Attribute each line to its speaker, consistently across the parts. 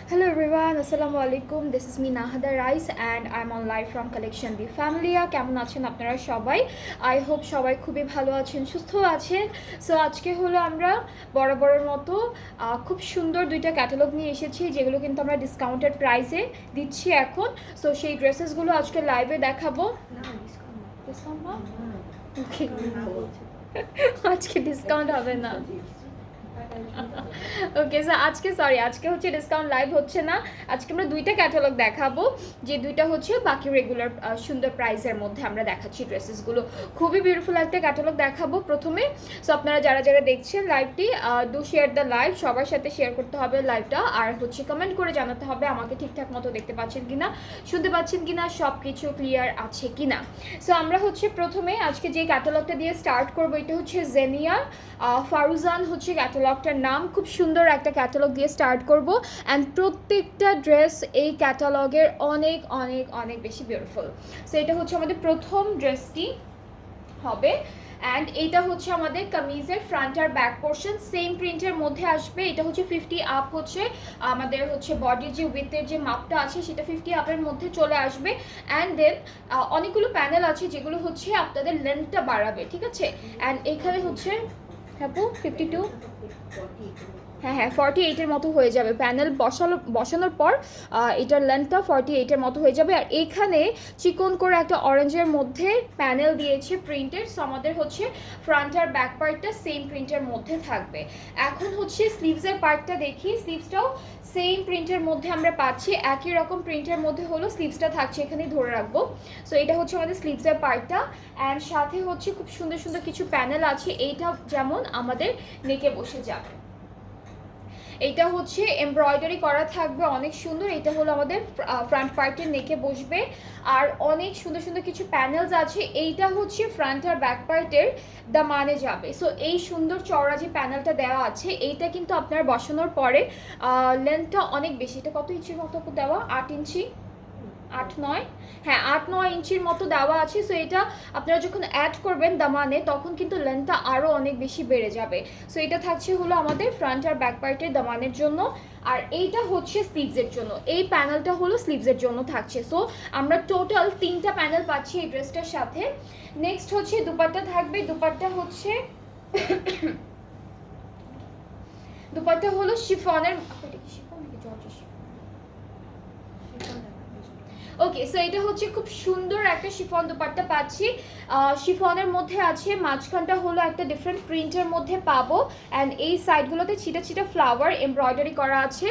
Speaker 1: Hello everyone, Assalamu alaikum. This is me Nahada Rice and I'm on live from Collection B Familia. কেমন আছেন আপনারা সবাই? I hope সবাই খুবই ভালো আছেন, সুস্থ আছেন। সো আজকে হলো আমরা বরাবরের মতো খুব সুন্দর দুইটা ক্যাটালগ নিয়ে এসেছি যেগুলো কিন্তু আমরা ডিসকাউন্টেড প্রাইসে দিচ্ছি এখন। সো সেই ড্রেসেসগুলো আজকে লাইভে দেখাবো। ডিসকাউন্ট না? ওকে, আজকে ডিসকাউন্ট হবে না। ওকে, সো আজকে হচ্ছে ডিসকাউন্ট লাইভ হচ্ছে না। আজকে আমরা দুইটা ক্যাটালগ দেখাবো, যে দুইটা হচ্ছে বাকি রেগুলার সুন্দর প্রাইসের মধ্যে আমরা দেখাচ্ছি ড্রেসেসগুলো। খুবই বিউটিফুল একটা ক্যাটালগ দেখাবো প্রথমে। সো আপনারা যারা যারা দেখছেন লাইভটি, ডু শেয়ার দ্য লাইভ, সবার সাথে শেয়ার করতে হবে লাইভটা, আর হচ্ছে কমেন্ট করে জানাতে হবে আমাকে ঠিকঠাক মতো দেখতে পাচ্ছেন কিনা, শুনতে পাচ্ছেন কিনা, সব কিছু ক্লিয়ার আছে কিনা। সো আমরা হচ্ছে প্রথমে আজকে যে ক্যাটালগটা দিয়ে স্টার্ট করবো, এটা হচ্ছে জেনিয়া ফারুজান হচ্ছে ক্যাটালগটার নাম। খুব সুন্দর একটা ক্যাটালগ দিয়ে স্টার্ট করব অ্যান্ড প্রত্যেকটা ড্রেস এই ক্যাটালগের অনেক অনেক অনেক বেশি বিউটিফুল। সো এটা হচ্ছে আমাদের প্রথম ড্রেসটি হবে অ্যান্ড এইটা হচ্ছে আমাদের কামিজের ফ্রন্ট আর ব্যাক পোর্শন সেম প্রিন্টের মধ্যে আসবে। এটা হচ্ছে 50 আপ হচ্ছে আমাদের হচ্ছে বডির যে উইথের যে মাপটা আছে সেটা 50 আপের মধ্যে চলে আসবে অ্যান্ড দেন অনেকগুলো প্যানেল আছে যেগুলো হচ্ছে আপনাদের লেন্থটা বাড়াবে, ঠিক আছে। অ্যান্ড এখানে হচ্ছে হ্যাঁ 52, হ্যাঁ 48-এর মতো হয়ে যাবে। প্যানেল বসানোর পর এটার লেন্থটা 48-এর মতো হয়ে যাবে। আর এখানে চিকন করে একটা অরেঞ্জের মধ্যে প্যানেল দিয়েছে প্রিন্টের। সো আমাদের হচ্ছে ফ্রন্ট আর ব্যাক পার্টটা সেম প্রিন্টের মধ্যে থাকবে। এখন হচ্ছে স্লিভসের পার্টটা দেখি। স্লিভসটাও সেম প্রিন্টের মধ্যে আমরা পাচ্ছি, একই রকম প্রিন্টের মধ্যে হলো স্লিভসটা থাকছে, এখানেই ধরে রাখবো। সো এটা হচ্ছে আমাদের স্লিভসের পার্টটা অ্যান্ড সাথে হচ্ছে খুব সুন্দর সুন্দর কিছু প্যানেল আছে। এইটা যেমন আমাদের নেকে বসে যাবে, এইটা হচ্ছে এমব্রয়ডারি করা থাকবে অনেক সুন্দর। এটা হলো আমাদের ফ্রন্ট পার্টের নেকে বসবে আর অনেক সুন্দর সুন্দর কিছু প্যানেলস আছে। এইটা হচ্ছে ফ্রন্ট আর ব্যাক পার্টের দামানে যাবে। সো এই সুন্দর চওড়া যে প্যানেলটা দেওয়া আছে এইটা কিন্তু আপনার বসানোর পরে লেন্থটা অনেক বেশি। এটা কত ইঞ্চির মতো দেওয়া? 8 ইঞ্চি, 8-9, হ্যাঁ 8-9 ইঞ্চির মতো দেওয়া আছে। সো এটা আপনারা যখন অ্যাড করবেন দামানে তখন কিন্তু লেন্থটা আরও অনেক বেশি বেড়ে যাবে। সো এটা থাকছে হলো আমাদের ফ্রন্ট আর ব্যাক পার্টের দামানের জন্য। আর এইটা হচ্ছে স্লিভসের জন্য, এই প্যানেলটা হলো স্লিভসের জন্য থাকছে। সো আমরা টোটাল 3টা প্যানেল পাচ্ছি এই ড্রেসটার সাথে। নেক্সট হচ্ছে দুপাট্টা থাকবে। দুপাট্টা হচ্ছে দুপাট্টা হলো শিফনের, ওকে। সো এটা হচ্ছে খুব সুন্দর একটা শিফন দুপাট্টা পাচ্ছি। শিফনের মধ্যে আছে, মাঝখানটা হলো একটা ডিফারেন্ট প্রিন্টের মধ্যে পাবো অ্যান্ড এই সাইডগুলোতে ছিটা ছিটা ফ্লাওয়ার এমব্রয়ডারি করা আছে।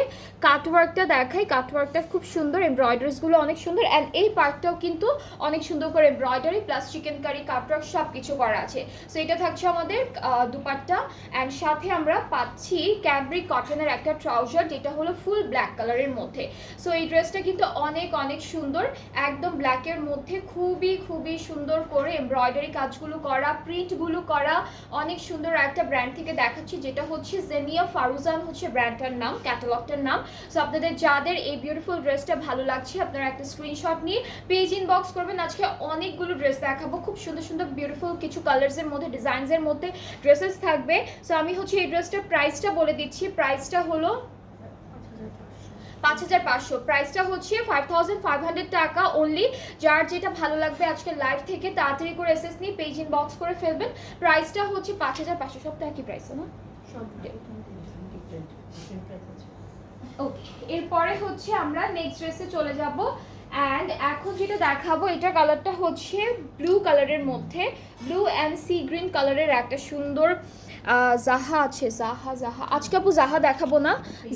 Speaker 1: কাটওয়ার্কটা দেখাই, কাটওয়ার্কটা খুব সুন্দর, এমব্রয়ডারিসগুলো অনেক সুন্দর অ্যান্ড এই পার্টটাও কিন্তু অনেক সুন্দর করে embroidery plus chikankari cutwork সব কিছু করা আছে। সো এটা থাকছে আমাদের দুপাট্টা অ্যান্ড সাথে আমরা পাচ্ছি ক্যামব্রিক কটনের একটা ট্রাউজার যেটা হলো ফুল ব্ল্যাক কালারের মধ্যে। সো এই ড্রেসটা কিন্তু অনেক অনেক সুন্দর, একদম ব্ল্যাকের মধ্যে খুবই খুবই সুন্দর করে এমব্রয়ডারি কাজগুলো করা, প্রিন্টগুলো করা, অনেক সুন্দর একটা ব্র্যান্ড থেকে দেখাচ্ছি যেটা হচ্ছে জেনিয়া ফারুজান হচ্ছে ব্র্যান্ডটার নাম, ক্যাটালগটার নাম। সো আপনাদের যাদের এই বিউটিফুল ড্রেসটা ভালো লাগছে আপনারা একটা স্ক্রিনশট নিয়ে পেজ ইনবক্স করবেন। আজকে অনেকগুলো ড্রেস দেখাবো, খুব সুন্দর সুন্দর বিউটিফুল কিছু কালার্সের মধ্যে, ডিজাইনসের মধ্যে ড্রেসেস থাকবে। সো আমি হচ্ছে এই ড্রেসটার প্রাইসটা বলে দিচ্ছি। প্রাইসটা হলো 5500, প্রাইসটা হচ্ছে 5500 টাকা অনলি। যার যেটা ভালো লাগবে আজকে লাইভ থেকে তাড়াতাড়ি করে এসএস নিয়ে পেজ ইনবক্স করে ফেলবেন। প্রাইসটা হচ্ছে 5500, সবটা একই প্রাইস না?
Speaker 2: সব ডিফারেন্ট প্রাইস আছে।
Speaker 1: ওকে, এরপরে হচ্ছে আমরা নেক্সট ড্রেসে চলে যাব। অ্যান্ড এখন যেটা দেখাবো এটা কালারটা হচ্ছে ব্লু কালারের মধ্যে, ব্লু অ্যান্ড সি গ্রিন কালারের একটা সুন্দর জাহা আছে। জাহা আজকে আপু জাহা দেখাবো না,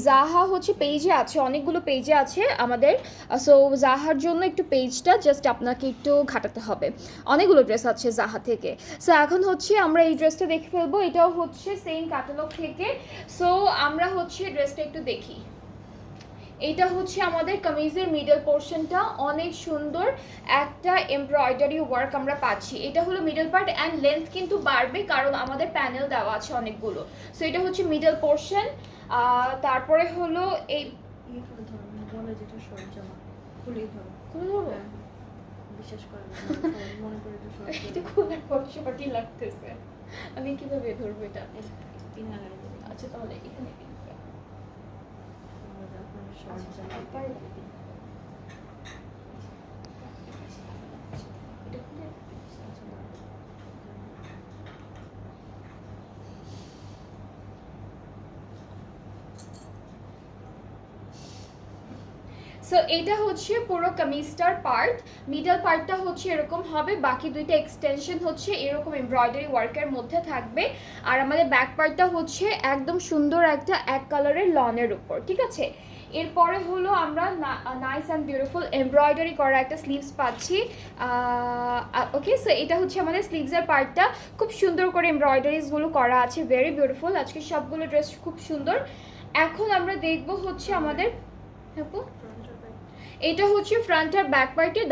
Speaker 1: জাহা হচ্ছে পেজে আছে, অনেকগুলো পেজে আছে আমাদের। সো জাহার জন্য একটু পেজটা জাস্ট আপনাকে একটু ঘাটাতে হবে, অনেকগুলো ড্রেস আছে জাহা থেকে। সো এখন হচ্ছে আমরা এই ড্রেসটা দেখে ফেলবো, এটাও হচ্ছে সেম ক্যাটালগ থেকে। সো আমরা হচ্ছে ড্রেসটা একটু দেখি। এটা হচ্ছে আমাদের কামিজের মিডল পোর্শনটা, অনেক সুন্দর একটা এমব্রয়ডারি ওয়ার্ক আমরা পাচ্ছি। এটা হলো মিডল পার্ট অ্যান্ড লেন্থ কিন্তু বাড়বে কারণ আমাদের প্যানেল দেওয়া আছে অনেকগুলো। সো এটা হচ্ছে মিডল পোর্শন। তারপরে হলো এই
Speaker 2: বলে যেটা শর্ট জামা খুলেই ধরো, বিশ্বাস করেন মনে করে এটা শর্ট
Speaker 1: এটা খুলের পক্ষপাতি লাগতেছে, আমি কিভাবে ধরবো এটা?
Speaker 2: পিন লাগাই দেবে।
Speaker 1: আচ্ছা তাহলে এখানে
Speaker 2: শর্ট জামা
Speaker 1: সো এটা হচ্ছে পুরো কামিজটার পার্ট, মিডল পার্টটা হচ্ছে এরকম হবে, বাকি দুইটা এক্সটেনশন হচ্ছে এরকম এমব্রয়ডারি ওয়ার্কের মধ্যে থাকবে। আর আমাদের ব্যাক পার্টটা হচ্ছে একদম সুন্দর একটা এক কালারের লনের উপর, ঠিক আছে। এরপরে হলো আমরা নাইস অ্যান্ড বিউটিফুল এমব্রয়ডারি করা একটা স্লিভস পাচ্ছি। ওকে, সো এটা হচ্ছে আমাদের স্লিভসের পার্টটা, খুব সুন্দর করে এমব্রয়ডারিজগুলো করা আছে, ভেরি বিউটিফুল। আজকে সবগুলো ড্রেস খুব সুন্দর। এখন আমরা দেখব হচ্ছে আমাদের এটা হচ্ছে ফ্রন্ট আর ব্যাক পার্টের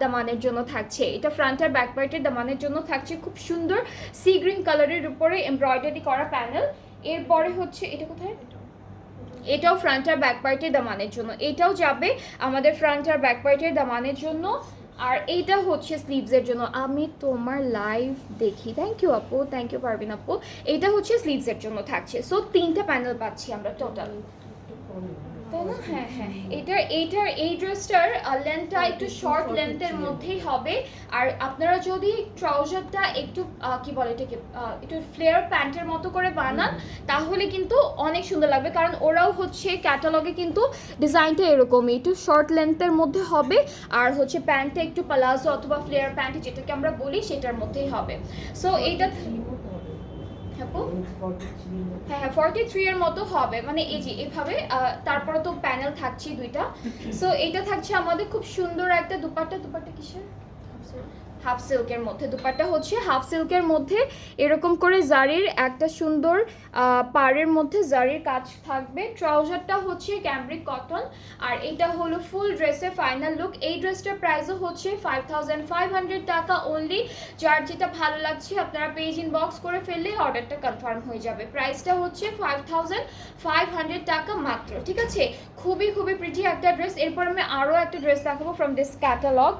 Speaker 1: দামানের জন্য থাকছে, এটা ফ্রন্ট আর ব্যাক পার্টের দামানের জন্য থাকছে, খুব সুন্দর সি গ্রিন কালারের উপরে এমব্রয়ডারি করা প্যানেল। এরপরে হচ্ছে এটা কোথায়, এটাও ফ্রন্ট আর ব্যাক পার্টের দামানের জন্য, এটাও যাবে আমাদের ফ্রন্ট আর ব্যাক পার্টের দামানের জন্য। আর এইটা হচ্ছে স্লিভসের জন্য। আমি তোমার লাইভ দেখি, থ্যাংক ইউ আপু, থ্যাংক ইউ পারবিন আপু। এটা হচ্ছে স্লিভসের জন্য থাকছে। সো 3টা প্যানেল পাচ্ছি আমরা টোটাল, তাই না? হ্যাঁ হ্যাঁ, এইটার এই ড্রেসটার লেন্থটা একটু শর্ট লেন্থের মধ্যেই হবে। আর আপনারা যদি ট্রাউজারটা একটু কি বলে এটাকে একটু ফ্লেয়ার প্যান্টের মতো করে বানান তাহলে কিন্তু অনেক সুন্দর লাগবে, কারণ ওরাও হচ্ছে ক্যাটালগে কিন্তু ডিজাইনটা এরকমই একটু শর্ট লেন্থের মধ্যে হবে। আর হচ্ছে প্যান্টটা একটু পালাজো অথবা ফ্লেয়ার প্যান্ট যেটাকে আমরা বলি সেটার মধ্যেই হবে। সো এইটা হ্যাঁ 43 এর মতো হবে, মানে এই যে এভাবে। তারপরে তো প্যানেল থাকছে দুইটা। সো এটা থাকছে আমাদের খুব সুন্দর একটা দুপাট্টা কিসের, হাফ সিল্কের মধ্যে। দুপাট্টা হচ্ছে হাফ সিল্কের মধ্যে এরকম করে জারির একটা সুন্দর পাড়ের মধ্যে জারির কাজ থাকবে। ট্রাউজারটা হচ্ছে ক্যামব্রিক কটন। আর এটা হলো ফুল ড্রেসের ফাইনাল লুক। এই ড্রেসটার প্রাইসও হচ্ছে 5500 টাকা অনলি। যার যেটা ভালো লাগছে আপনারা পেজ ইনবক্স করে ফেললেই অর্ডারটা কনফার্ম হয়ে যাবে। প্রাইসটা হচ্ছে 5500 টাকা মাত্র, ঠিক আছে। খুবই খুবই প্রিটি একটা ড্রেস। এরপর আমি আরও একটা ড্রেস দেখাবো ফ্রম দিস ক্যাটালগ।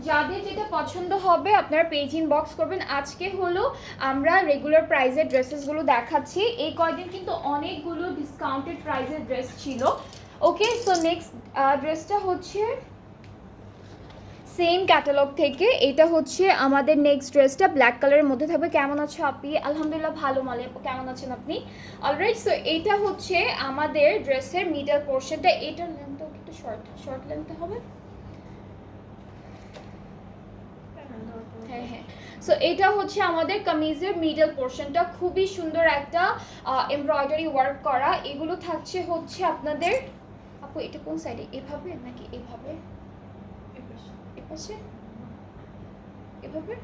Speaker 1: যাদের যেটা পছন্দ হবে আপনারা পেজ ইনবক্স করবেন। আজকে হলো আমরা রেগুলার প্রাইসের ড্রেসেসগুলো দেখাচ্ছি, এই কয়দিন কিন্তু অনেকগুলো ডিসকাউন্টেড প্রাইসের ড্রেস ছিল। ওকে, সো নেক্সট ড্রেসটা হচ্ছে সেম ক্যাটালগ থেকে। এটা হচ্ছে আমাদের নেক্সট ড্রেসটা ব্ল্যাক কালারের মধ্যে থাকবে। কেমন আছো আপনি? আলহামদুলিল্লাহ ভালো, মালে কেমন আছেন আপনি? অলরাইট, সো এইটা হচ্ছে আমাদের ড্রেসের মিডল পোর্শনটা। এটার লেন্থটাও একটু শর্ট লেন্থে হবে। হ্যাঁ হ্যাঁ, সো এটা হচ্ছে আমাদের কামিজের মিডল পোর্শনটা, খুবই সুন্দর একটা এমব্রয়ডারি ওয়ার্ক করা। এগুলো থাকছে হচ্ছে আপনাদের, আপু এটা কোন সাইডে, এভাবে নাকি এভাবে, এপাশে এভাবে?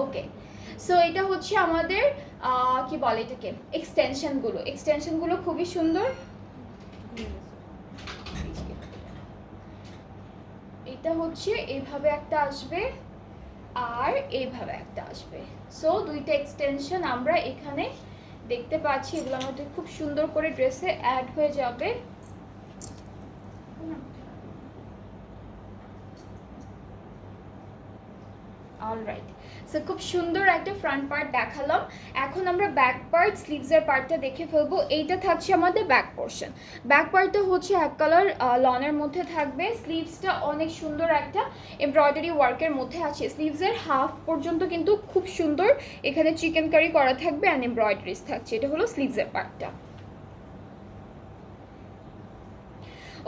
Speaker 1: ওকে, সো এটা হচ্ছে আমাদের কি বলে এটাকে এক্সটেনশনগুলো খুবই সুন্দর। এটা হচ্ছে এইভাবে একটা আসবে আর এইভাবে একটা আসবে। সো দুইটা এক্সটেনশন আমরা এখানে দেখতে পাচ্ছি, এগুলো আমাদের খুব সুন্দর করে ড্রেসে অ্যাড হয়ে যাবে। অলরাইট, সো খুব সুন্দর একটা ফ্রন্ট পার্ট দেখালাম। এখন আমরা ব্যাক পার্ট স্লিভসের পার্টটা দেখে ফেলবো। এইটা থাকছে আমাদের ব্যাক পোর্শন। ব্যাক পার্টটা হচ্ছে এক কালার লনের মধ্যে থাকবে। স্লিভসটা অনেক সুন্দর একটা এমব্রয়ডারি ওয়ার্কের মধ্যে আছে। স্লিভসের হাফ পর্যন্ত কিন্তু খুব সুন্দর এখানে চিকেন কারি করা থাকবে অ্যান্ড এমব্রয়ডারিজ থাকছে। এটা হলো স্লিভসের পার্টটা।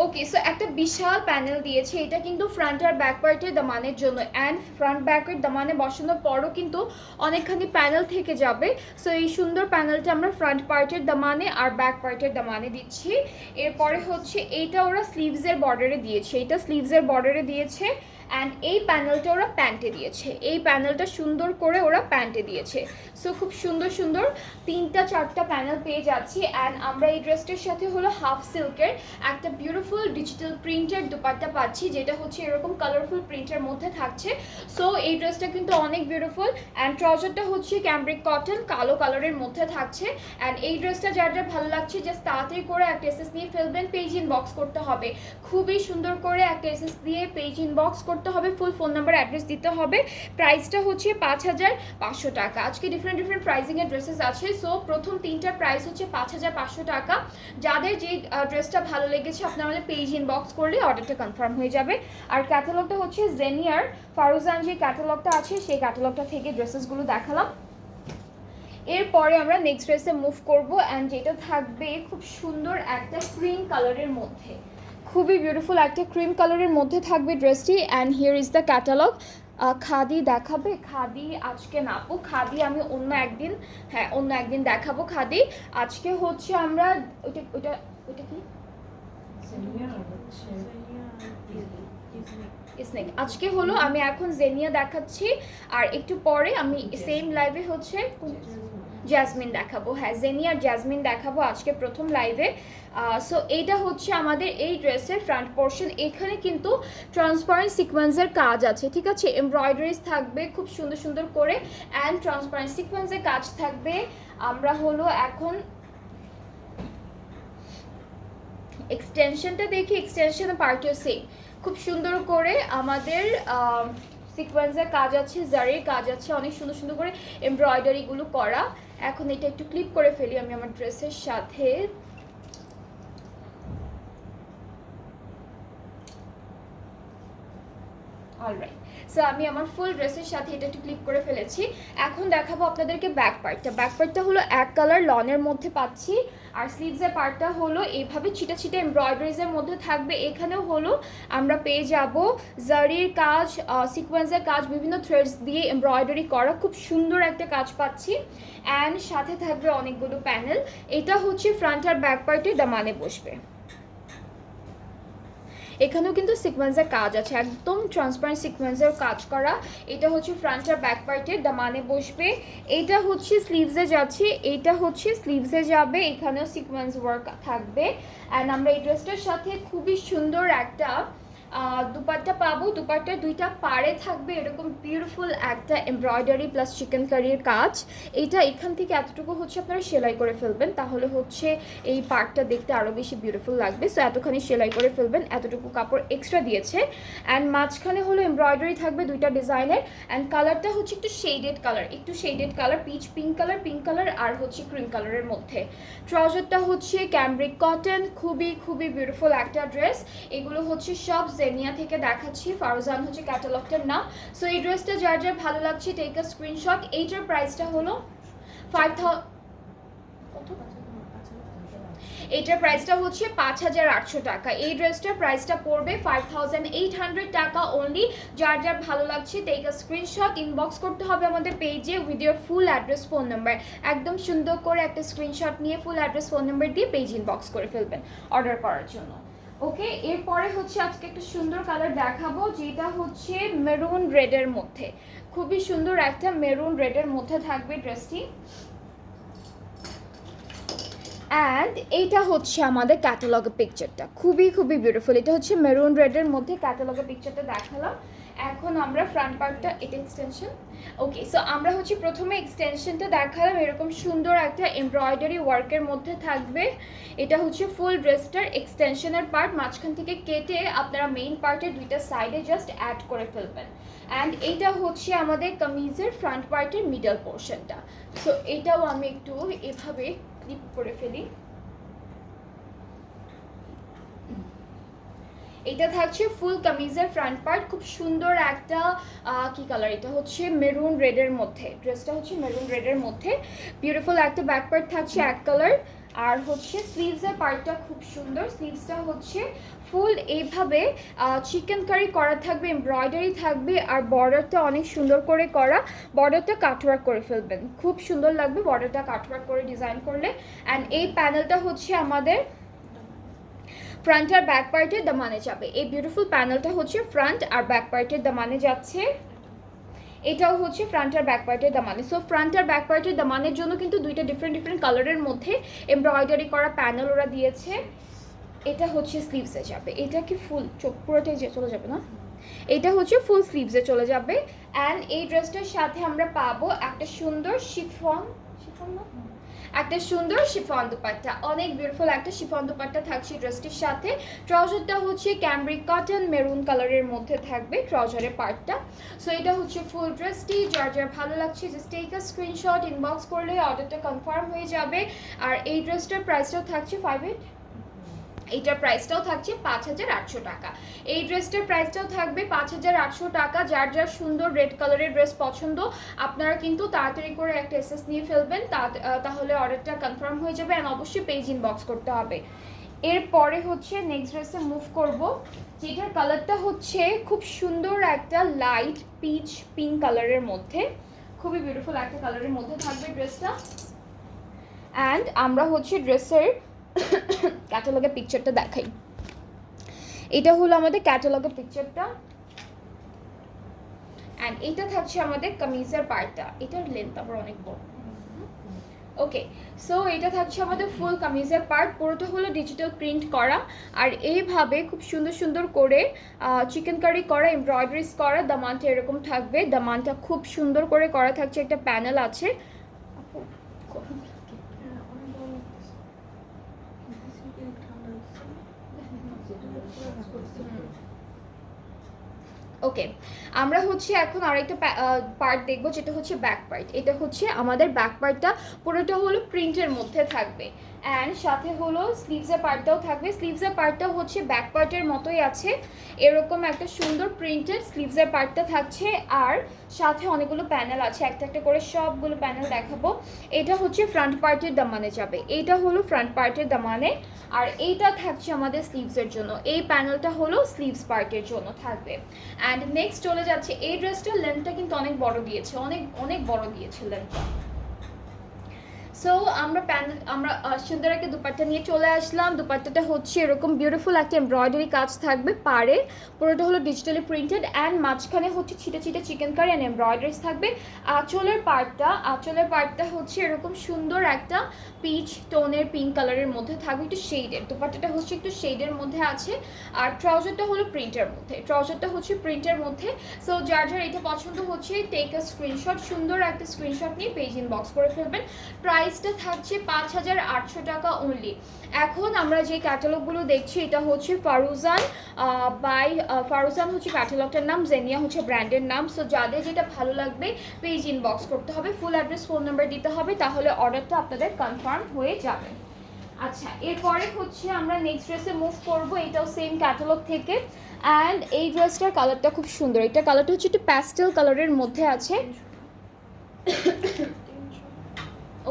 Speaker 1: ওকে, সো একটা বিশাল প্যানেল দিয়েছে। এটা কিন্তু ফ্রন্ট আর ব্যাক পার্টের দামানের জন্য, অ্যান্ড ফ্রন্ট ব্যাকের দামানে বসানোর পরও কিন্তু অনেকখানি প্যানেল থেকে যাবে। সো এই সুন্দর প্যানেলটা আমরা ফ্রন্ট পার্টের দামানে আর ব্যাক পার্টের দামানে দিচ্ছি। এরপরে হচ্ছে এইটা ওরা স্লিভসের বর্ডারে দিয়েছে, এটা স্লিভসের বর্ডারে দিয়েছে, অ্যান্ড এই প্যানেলটা ওরা প্যান্টে দিয়েছে। এই প্যানেলটা সুন্দর করে ওরা প্যান্টে দিয়েছে। সো খুব সুন্দর সুন্দর 3-4টা প্যানেল পেয়ে যাচ্ছি। অ্যান্ড আমরা এই ড্রেসটার সাথে হলো হাফ সিল্কের একটা বিউটিফুল ডিজিটাল প্রিন্টের দুপাট্টা পাচ্ছি, যেটা হচ্ছে এরকম কালারফুল প্রিন্টের মধ্যে থাকছে। সো এই ড্রেসটা কিন্তু অনেক বিউটিফুল। অ্যান্ড ট্রাউজারটা হচ্ছে ক্যামব্রিক কটন কালো কালারের মধ্যে থাকছে। অ্যান্ড এই ড্রেসটা যার যার ভালো লাগছে জাস্ট তাড়াতাড়ি করে একটা এসএস নিয়ে ফেলবেন, পেজ ইনবক্স করতে হবে। খুবই সুন্দর করে একটা এসএস দিয়ে পেজ ইনবক্স করতে হবে, ফুল ফোন নাম্বার অ্যাড্রেস দিতে হবে। প্রাইসটা হচ্ছে 5500 টাকা। আজকে ডিফারেন্ট প্রাইসিংয়ের ড্রেসেস আছে। সো প্রথম 3টার প্রাইস হচ্ছে 5500 টাকা। যাদের যে ড্রেসটা ভালো লেগেছে আপনারা আমাদের পেজ ইনবক্স করলে অর্ডারটা কনফার্ম হয়ে যাবে। আর ক্যাটালগটা হচ্ছে জেনিয়ার ফারুজান যে ক্যাটালগটা আছে সেই ক্যাটালগটা থেকে ড্রেসেসগুলো দেখালাম। এরপরে আমরা নেক্সট ড্রেসে মুভ করব, অ্যান্ড যেটা থাকবে খুব সুন্দর একটা ক্রিম কালারের মধ্যে, খুবই বিউটিফুল একটা ক্রিম কালারের মধ্যে থাকবে ড্রেসটি। And here is the catalogue. Khadi দেখাবে? খাদি আজকে না আপু, খাদি আমি অন্য একদিন, হ্যাঁ অন্য একদিন দেখাবো খাদি। আজকে হচ্ছে আমরা ওইটা ওইটা ওইটা কি স্নেক আজকে হলো, আমি এখন জেনিয়া দেখাচ্ছি। আর একটু পরে আমি সেম লাইভে হচ্ছে জ্যাসমিন দেখাবো। হ্যাঁ, জেনিয়া আর জ্যাসমিন দেখাবো আজকে প্রথম লাইভে। সো এইটা হচ্ছে আমাদের এই ড্রেসের ফ্রন্ট পোর্শন। এখানে কিন্তু ট্রান্সপারেন্ট সিকোয়েন্সের কাজ আছে, ঠিক আছে? এমব্রয়ডারিজ থাকবে খুব সুন্দর সুন্দর করে, অ্যান্ড ট্রান্সপারেন্ট সিকোয়েন্সের কাজ থাকবে। আমরা হলো এখন এক্সটেনশনটা দেখি, এক্সটেনশন পার্টও সেম, খুব সুন্দর করে আমাদের সিকোয়েন্সের কাজ আছে, জারির কাজ আছে, অনেক সুন্দর সুন্দর করে এমব্রয়ডারিগুলো করা। এখন এটা একটু ক্লিপ করে ফেলি আমি আমার ড্রেসের সাথে। অলরাইট, সো আমি আমার ফুল ড্রেসের সাথে এটা একটু ক্লিপ করে ফেলেছি। এখন দেখাবো আপনাদেরকে ব্যাক পার্টটা। ব্যাক পার্টটা হলো এক কালার লনের মধ্যে পাচ্ছি, আর স্লিভসের পার্টটা হলো এইভাবে ছিটা ছিটা এমব্রয়ডারিজের মধ্যে থাকবে। এখানেও হলো আমরা পেয়ে যাব জারির কাজ, সিকোয়েন্সের কাজ, বিভিন্ন থ্রেডস দিয়ে এমব্রয়ডারি করা খুব সুন্দর একটা কাজ পাচ্ছি। অ্যান্ড সাথে থাকবে অনেকগুলো প্যানেল। এটা হচ্ছে ফ্রন্ট আর ব্যাক পার্টের দামানে বসবে। এখানেও কিন্তু সিকোয়েন্সের কাজ আছে, একদম ট্রান্সপারেন্ট সিকোয়েন্সের কাজ করা। এটা হচ্ছে ফ্রন্ট আর ব্যাক পার্টের দামানে বসবে। এটা হচ্ছে স্লিভসে যাচ্ছে, এটা হচ্ছে স্লিভসে যাবে, এখানেও সিকোয়েন্স ওয়ার্ক থাকবে। অ্যান্ড আমরা এই ড্রেসটার সাথে খুবই সুন্দর একটা দুপাট্টা পাবো। দুপাট্টার দুইটা পাড়ে থাকবে এরকম বিউটিফুল একটা এমব্রয়ডারি প্লাস চিকেন কারির কাজ। এইটা এখান থেকে এতটুকু হচ্ছে আপনারা সেলাই করে ফেলবেন, তাহলে হচ্ছে এই পার্টটা দেখতে আরও বেশি বিউটিফুল লাগবে। সো এতখানি সেলাই করে ফেলবেন, এতটুকু কাপড় এক্সট্রা দিয়েছে। অ্যান্ড মাঝখানে হলো এমব্রয়ডারি থাকবে দুইটা ডিজাইনের। অ্যান্ড কালারটা হচ্ছে একটু শেডেড কালার, একটু শেডেড কালার, পিঙ্ক কালার আর হচ্ছে ক্রিম কালারের মধ্যে। ট্রাউজারটা হচ্ছে ক্যামব্রিক কটন, খুবই খুবই বিউটিফুল একটা ড্রেস। এগুলো হচ্ছে সব জেনিয়া থেকে দেখাচ্ছি, ফারুজান হচ্ছে ক্যাটালগটার নাম। সো এই ড্রেসটা যার যার ভালো লাগছে টেক আ স্ক্রিনশট। এইটার প্রাইসটা হলো 5000, এইটার প্রাইসটা হচ্ছে 5800 টাকা। এই ড্রেসটার প্রাইসটা পড়বে 5800 টাকা অনলি। যার যার ভালো লাগছে টেক আ স্ক্রিনশট, ইনবক্স করতে হবে আমাদের পেজে with your full address phone number. একদম সুন্দর করে একটা স্ক্রিনশট নিয়ে ফুল অ্যাড্রেস ফোন নাম্বার দিয়ে পেজ ইনবক্স করে ফেলবেন অর্ডার করার জন্য। ওকে, এরপরে হচ্ছে আজকে একটা সুন্দর কালার দেখাবো, যেটা হচ্ছে মেরুন রেডের মধ্যে। খুবই সুন্দর একটা মেরুন রেডের মধ্যে থাকবে ড্রেসটি। অ্যান্ড এইটা হচ্ছে আমাদের ক্যাটালগের পিকচারটা, খুবই খুবই বিউটিফুল। এটা হচ্ছে মেরুন রেডের মধ্যে ক্যাটালগের পিকচারটা দেখালাম। এখন আমরা ফ্রন্ট পার্টটা, এটা এক্সটেনশন। ওকে, সো আমরা হচ্ছে প্রথমে এক্সটেনশনটা দেখালাম, এরকম সুন্দর একটা এমব্রয়ডারি ওয়ার্কের মধ্যে থাকবে। এটা হচ্ছে ফুল ড্রেসটার এক্সটেনশনের পার্ট, মাঝখান থেকে কেটে আপনারা মেইন পার্টের দুইটা সাইডে জাস্ট অ্যাড করে ফেলবেন। অ্যান্ড এইটা হচ্ছে আমাদের কামিজের ফ্রন্ট পার্টের মিডল পোর্শনটা। সো এটাও আমি একটু এভাবে ক্লিপ করে ফেলি। এটা থাকছে ফুল কামিজের ফ্রন্ট পার্ট, খুব সুন্দর একটা কি কালার, এটা হচ্ছে মেরুন রেডের মধ্যে, ড্রেসটা হচ্ছে মেরুন রেডের মধ্যে। বিউটিফুল একটা ব্যাক পার্ট থাকছে এক কালার। আর হচ্ছে স্লিভসের পার্টটা খুব সুন্দর, স্লিভসটা হচ্ছে ফুল এইভাবে চিকেন কারি করা থাকবে, এমব্রয়ডারি থাকবে, আর বর্ডারটা অনেক সুন্দর করে করা। বর্ডারটা কাটওয়ার্ক করে ফেলবেন, খুব সুন্দর লাগবে বর্ডারটা কাটওয়ার্ক করে ডিজাইন করলে। অ্যান্ড এই প্যানেলটা হচ্ছে আমাদের ফ্রন্ট আর ব্যাক পার্টের দামানে যাবে। এই বিউটিফুল প্যানেলটা হচ্ছে ফ্রন্ট আর ব্যাক পার্টের দামানে যাচ্ছে। এটাও হচ্ছে ফ্রন্ট আর ব্যাক পার্টের দামানে। সো ফ্রন্ট আর ব্যাক পার্টের দামানের জন্য কিন্তু দুইটা ডিফারেন্ট কালারের মধ্যে এমব্রয়ডারি করা প্যানেল ওরা দিয়েছে। এটা হচ্ছে স্লিভসে যাবে, এটা কি ফুল চোখ পুরোটাই যে চলে যাবে না, এটা হচ্ছে ফুল স্লিভসে চলে যাবে। অ্যান্ড এই ড্রেসটার সাথে আমরা পাবো একটা সুন্দর শিফন, শিফন না, একটা সুন্দর শিফন দুপাট্টা, অনেক বিউটিফুল একটা শিফন দুপাট্টা থাকছে ড্রেসটির সাথে। ট্রাউজারটা হচ্ছে ক্যামব্রিক কটন মেরুন কালারের মধ্যে থাকবে ট্রাউজারের পার্টটা। সো এটা হচ্ছে ফুল ড্রেসটি, যার যার ভালো লাগছে just take a screenshot, inbox করলে অর্ডারটা কনফার্ম হয়ে যাবে। আর এই ড্রেসটার প্রাইসটাও থাকছে 58, এইটার প্রাইসটাও থাকছে 5800 টাকা। এই ড্রেসটার প্রাইসটাও থাকবে 5800 টাকা। যার যার সুন্দর রেড কালারের ড্রেস পছন্দ আপনারা কিন্তু তাড়াতাড়ি করে একটা এসএস নিয়ে ফেলবেন, তাহলে অর্ডারটা কনফার্ম হয়ে যাবে। অ্যান্ড অবশ্যই পেজ ইনবক্স করতে হবে। এরপরে হচ্ছে নেক্সট ড্রেসে মুভ করব, যেটার কালারটা হচ্ছে খুব সুন্দর একটা লাইট পিচ পিঙ্ক কালারের মধ্যে, খুবই বিউটিফুল একটা কালারের মধ্যে থাকবে ড্রেসটা। অ্যান্ড আমরা হচ্ছে ড্রেসের ক্যাটালগের পিকচারটা দেখাই। এটা হলো আমাদের ক্যাটালগের পিকচারটা। অ্যান্ড এটা থাকছে আমাদের কামিজের পার্টটা, এটার লেন্থ আবার অনেক বড়। ওকে, সো এটা থাকছে আমাদের ফুল কামিজের পার্ট, পুরোটা হলো ডিজিটাল প্রিন্ট করা। আর এইভাবে খুব সুন্দর সুন্দর করে চিকেন কারি করা, এমব্রয়ডারিজ করা, দামানটা এরকম থাকবে। দামানটা খুব সুন্দর করে করা থাকছে, একটা প্যানেল আছে। ওকে, আমরা হচ্ছে এখন আরেকটা পার্ট দেখবো, যেটা হচ্ছে ব্যাক পার্ট। এটা হচ্ছে আমাদের ব্যাক পার্টটা, পুরোটা হলো প্রিন্টের মধ্যে থাকবে। অ্যান্ড সাথে হলো স্লিভসের পার্টটাও থাকবে। স্লিভসের পার্টটা হচ্ছে ব্যাক পার্টের মতোই আছে, এরকম একটা সুন্দর প্রিন্টেড স্লিভসের পার্টটা থাকছে। আর সাথে অনেকগুলো প্যানেল আছে, একটা একটা করে সবগুলো প্যানেল দেখাবো। এটা হচ্ছে ফ্রন্ট পার্টের দামানে যাবে, এইটা হলো ফ্রন্ট পার্টের দামানে। আর এইটা থাকছে আমাদের স্লিভসের জন্য, এই প্যানেলটা হলো স্লিভস পার্টের জন্য থাকবে। অ্যান্ড নেক্সট চলে যাচ্ছে, এই ড্রেসটার লেন্থটা কিন্তু অনেক বড় দিয়েছে, অনেক অনেক বড় দিয়েছে লেন্থটা। সো আমরা সুন্দর একটা দুপাট্টা নিয়ে চলে আসলাম। দুপাট্টাটা হচ্ছে এরকম বিউটিফুল একটা এমব্রয়ডারি কাজ থাকবে পাড়ে, পুরোটা হলো ডিজিটালি প্রিন্টেড। অ্যান্ড মাঝখানে হচ্ছে ছিটে ছিটে চিকেন কারি অ্যান্ড এমব্রয়ডারিজ থাকবে। আঁচলের পার্টটা হচ্ছে এরকম সুন্দর একটা পিচ টোনের পিঙ্ক কালারের মধ্যে থাকবে, একটু শেডের। দুপাট্টাটা হচ্ছে একটু শেডের মধ্যে আছে। আর ট্রাউজারটা হলো প্রিন্টের মধ্যে। সো যার যার এটা পছন্দ হচ্ছে টেক আ স্ক্রিনশট, সুন্দর একটা স্ক্রিনশট নিয়ে পেজ ইনবক্স করে ফেলবেন। প্রাইসটা থাকছে 5800 টাকা অনলি। এখন আমরা যে ক্যাটালগুলো দেখছি, এটা হচ্ছে ফারুজান হচ্ছে ক্যাটালগটার নাম, জেনিয়া হচ্ছে ব্র্যান্ডের নাম। সো যাদের যেটা ভালো লাগবে পেজ ইনবক্স করতে হবে, ফুল অ্যাড্রেস ফোন নাম্বার দিতে হবে, তাহলে অর্ডারটা আপনাদের কনফার্ম হয়ে যাবে। আচ্ছা, এরপরে হচ্ছে আমরা নেক্সট ড্রেসে মুভ করব, এটাও সেম ক্যাটালগ থেকে। অ্যান্ড এই ড্রেসটার কালারটা খুব সুন্দর, এটা কালারটা হচ্ছে একটু প্যাস্টেল কালারের মধ্যে আছে।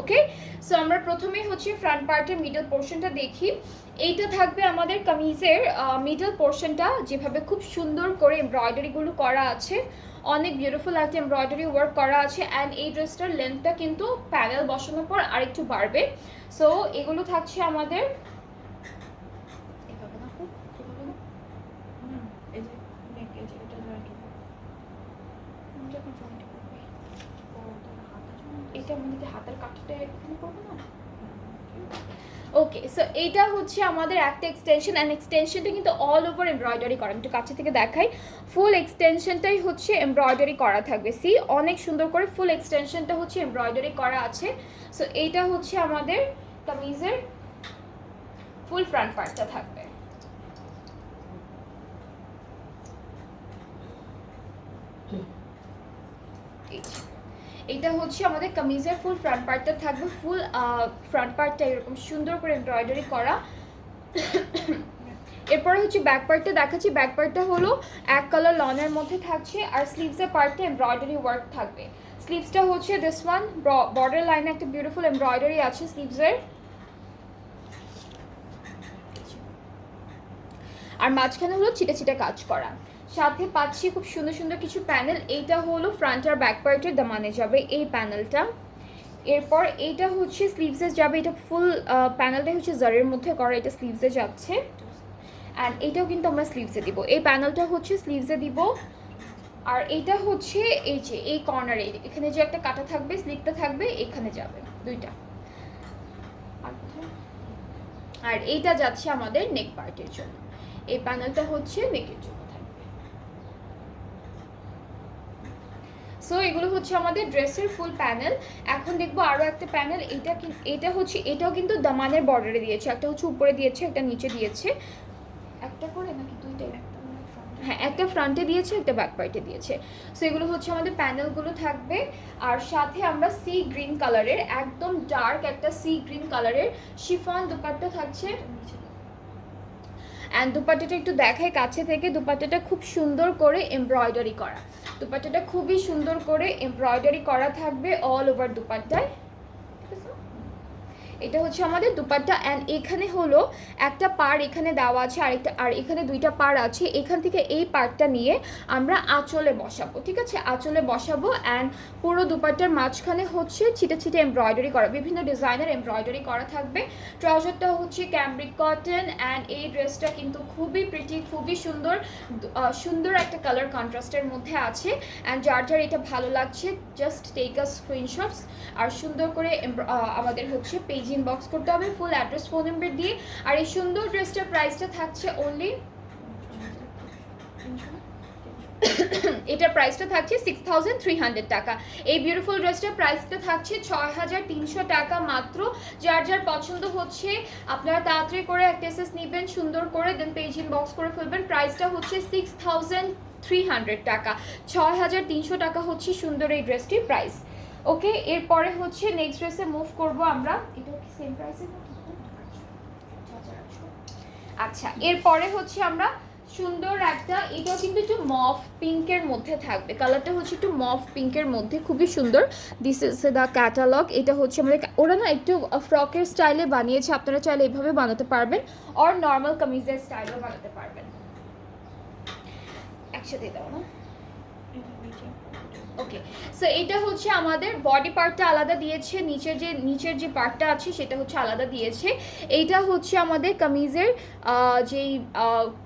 Speaker 1: ওকে, সো আমরা প্রথমেই হচ্ছে ফ্রন্ট পার্টের মিডল পোর্শনটা দেখি। এইটা থাকবে আমাদের কামিজের মিডল পোর্শনটা, যেভাবে খুব সুন্দর করে এমব্রয়ডারিগুলো করা আছে, অনেক বিউটিফুল একটা এমব্রয়ডারি ওয়ার্ক করা আছে। অ্যান্ড এই ড্রেসটার লেন্থটা কিন্তু প্যানেল বসানোর পর আরেকটু বাড়বে। সো এগুলো থাকছে আমাদের এটা আমাদের হাতের কাঠটা এখানে করবো না। ওকে, সো এইটা হচ্ছে আমাদের একটা এক্সটেনশন, অ্যান্ড এক্সটেনশনটা কিন্তু অল ওভার এমব্রয়ডারি করা। আমি একটু কাছে থেকে দেখাই, ফুল এক্সটেনশনটাই হচ্ছে এমব্রয়ডারি করা থাকবে। সি অনেক সুন্দর করে ফুল এক্সটেনশনটা হচ্ছে এমব্রয়ডারি করা আছে। সো এইটা হচ্ছে আমাদের কামিজের ফুল ফ্রন্ট পার্টটা থাকবে। এটা হচ্ছে আমাদের কামিজের ফুল ফ্রন্ট পার্টটা থাকবে। ফুল ফ্রন্ট পার্টটা এরকম সুন্দর করে এমব্রয়ডারি করা। এরপরে হচ্ছে ব্যাক পার্টটা দেখাচ্ছি। ব্যাক পার্টটা হলো এক কালার লনের মধ্যে থাকছে, আর স্লিভসের পার্টটা এমব্রয়ডারি ওয়ার্ক থাকবে। স্লিভসটা হচ্ছে দিস ওয়ান, বর্ডার লাইনে একটা বিউটিফুল এমব্রয়ডারি আছে স্লিভসের, আর মাঝখানে হলো ছিটা ছিটা কাজ করা। সাথে পাচ্ছি খুব সুন্দর সুন্দর কিছু প্যানেল। এইটা হলো ফ্রন্ট আর ব্যাক পার্টের দামানে যাবে এই প্যানেলটা। এরপর এইটা হচ্ছে স্লিভসে যাবে, এটা ফুল প্যানেলটাই হচ্ছে জারের মধ্যে করা, এটা স্লিভসে যাচ্ছে। অ্যান্ড এটাও কিন্তু আমরা স্লিভসে দিব, এই প্যানেলটা হচ্ছে স্লিভসে দিব। আর এটা হচ্ছে এই যে এই কর্নারে এখানে যে একটা কাটা থাকবে, স্লিভটা থাকবে, এখানে যাবে দুইটা। আর এইটা যাচ্ছে আমাদের নেক পার্টের জন্য, এই প্যানেলটা হচ্ছে নেকের জন্য থাকবে। সো এগুলো হচ্ছে আমাদের ড্রেসের ফুল প্যানেল। এখন দেখবো আরও একটা প্যানেল। এটা হচ্ছে, এটাও কিন্তু দামানের বর্ডারে দিয়েছে, একটা হচ্ছে উপরে দিয়েছে, একটা নিচে দিয়েছে, একটা করে নাকি দুইটাই? হ্যাঁ, একটা ফ্রন্টে দিয়েছে, একটা ব্যাক পার্টে দিয়েছে। সো এগুলো হচ্ছে আমাদের প্যানেলগুলো থাকবে। আর সাথে আমরা সি গ্রিন কালারের, একদম ডার্ক একটা সি গ্রিন কালারের শিফন দুপাট্টা থাকছে। অ্যান্ড দুপাট্টাটা একটু দেখাই কাছে থেকে, দুপাট্টাটা খুব সুন্দর করে এমব্রয়ডারি করা। দুপাট্টাটা খুবই সুন্দর করে এমব্রয়ডারি করা থাকবে অল ওভার দুপাট্টায়। এটা হচ্ছে আমাদের দুপাট্টা। অ্যান্ড এখানে হলো একটা পাড় এখানে দেওয়া আছে, আর এখানে দুইটা পাড় আছে। এখান থেকে এই পাড়টা নিয়ে আমরা আঁচলে বসাবো, ঠিক আছে? আঁচলে বসাবো। অ্যান্ড পুরো দুপাট্টার মাঝখানে হচ্ছে ছিটে ছিটে এমব্রয়ডারি করা, বিভিন্ন ডিজাইনের এমব্রয়ডারি করা থাকবে। ট্রাউজারটা হচ্ছে ক্যামব্রিক কটন। অ্যান্ড এই ড্রেসটা কিন্তু খুবই প্রিটি, খুবই সুন্দর, সুন্দর একটা কালার কন্ট্রাস্টের মধ্যে আছে। অ্যান্ড যার যার এটা ভালো লাগছে জাস্ট টেক আ স্ক্রিনশটস, আর সুন্দর করে আমাদের হচ্ছে পেজ ইনবক্স করতে হবে ফুল অ্যাড্রেস, ফোন নাম্বার দিয়ে। আর এই সুন্দর ড্রেসটার প্রাইসটা থাকছে অনলি, এটার প্রাইসটা থাকছে 6300 টাকা। এই বিউটিফুল ড্রেসটার প্রাইসটা থাকছে 6300 টাকা মাত্র। যার যার পছন্দ হচ্ছে আপনারা তাড়াতাড়ি করে একটা এসএস নেবেন সুন্দর করে, দেন পেজ ইনবক্স করে ফেলবেন। প্রাইসটা হচ্ছে 6300 টাকা, 6300 টাকা হচ্ছে সুন্দর এই ড্রেসটির প্রাইস। ওকে, এরপরে হচ্ছে নেক্সট ড্রেসে মুভ করব আমরা। এটা কি সেম প্রাইসে? আচ্ছা, এরপরে হচ্ছে আমরা সুন্দর একটা, এটাও কিন্তু একটু মফ পিঙ্কের মধ্যে থাকবে, কালারটা হচ্ছে একটু মফ পিঙ্কের মধ্যে, খুবই সুন্দর। This is the catalogue. এটা হচ্ছে আমাদের, ওরা না একটু ফ্রকের স্টাইলে বানিয়েছে, আপনারা চাইলে এভাবে বানাতে পারবেন, আর নর্মাল কামিজের স্টাইলেও বানাতে পারবেন। একসাথে দাও না। ওকে, সো এটা হচ্ছে আমাদের বডি পার্টটা আলাদা দিয়েছে, নিচের যে পার্টটা আছে সেটা হচ্ছে আলাদা দিয়েছে। এইটা হচ্ছে আমাদের কামিজের যেই